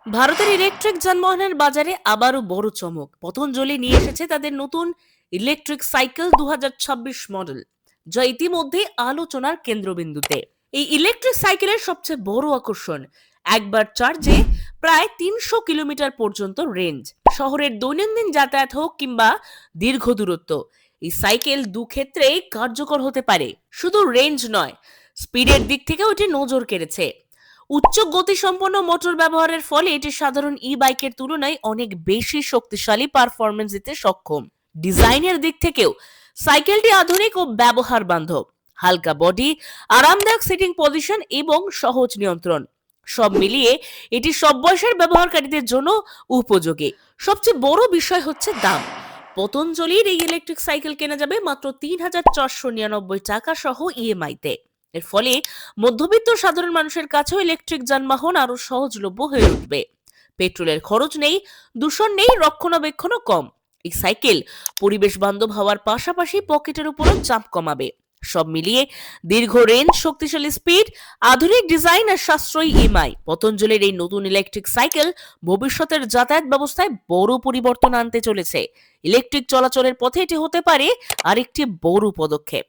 ভারতের ইলেকট্রিক যানবাহনের বাজারে আবারও বড় চমক। পতঞ্জলি নিয়ে এসেছে তাদের নতুন ইলেকট্রিক সাইকেল 2026 মডেল, যা ইতিমধ্যে আলোচনার কেন্দ্রবিন্দুতে। এই ইলেকট্রিক সাইকেলের সবচেয়ে বড় আকর্ষণ একবার চার্জে প্রায় 300 কিলোমিটার পর্যন্ত রেঞ্জ। শহরের দৈনন্দিন যাতায়াত হোক কিংবা দীর্ঘ দূরত্ব, এই সাইকেল দু ক্ষেত্রেই কার্যকর হতে পারে। শুধু রেঞ্জ নয়, স্পিডের দিক থেকেও এটি নজর কেড়েছে। উচ্চ গতিসম্পন্ন মোটর ব্যবহারের ফলে এটি সাধারণ ই বাইকের তুলনায় অনেক বেশি শক্তিশালী পারফরমেন্স দিতে সক্ষম। ডিজাইনের দিক থেকেও সাইকেলটি আধুনিক ও ব্যবহার বান্ধব। হালকা বডি, আরামদায়ক সিটিং পজিশন এবং সহজ নিয়ন্ত্রণ, সব মিলিয়ে এটি সব বয়সের ব্যবহারকারীদের জন্য উপযোগী। সবচেয়ে বড় বিষয় হচ্ছে দাম। পতঞ্জলির এই ইলেকট্রিক সাইকেল কেনা যাবে মাত্র 3,499 টাকা সহ ইএমআই তে। এর ফলে মধ্যবিত্ত সাধারণ মানুষের কাছেও ইলেকট্রিক যানবাহন আরো সহজলভ্য হয়ে উঠবে। পেট্রোলের খরচ নেই, দূষণ নেই, রক্ষণাবেক্ষণও কম। এই সাইকেল পরিবেশ বান্ধব হওয়ার পাশাপাশি পকেটের উপরও চাপ কমাবে। সব মিলিয়ে দীর্ঘ রেঞ্জ, শক্তিশালী স্পিড, আধুনিক ডিজাইন আর সাশ্রয়ী ইএমআই, পতঞ্জলির এই নতুন ইলেকট্রিক সাইকেল ভবিষ্যতের যাতায়াত ব্যবস্থায় বড় পরিবর্তন আনতে চলেছে। ইলেকট্রিক চলাচলের পথে এটি হতে পারে আরেকটি বড় পদক্ষেপ।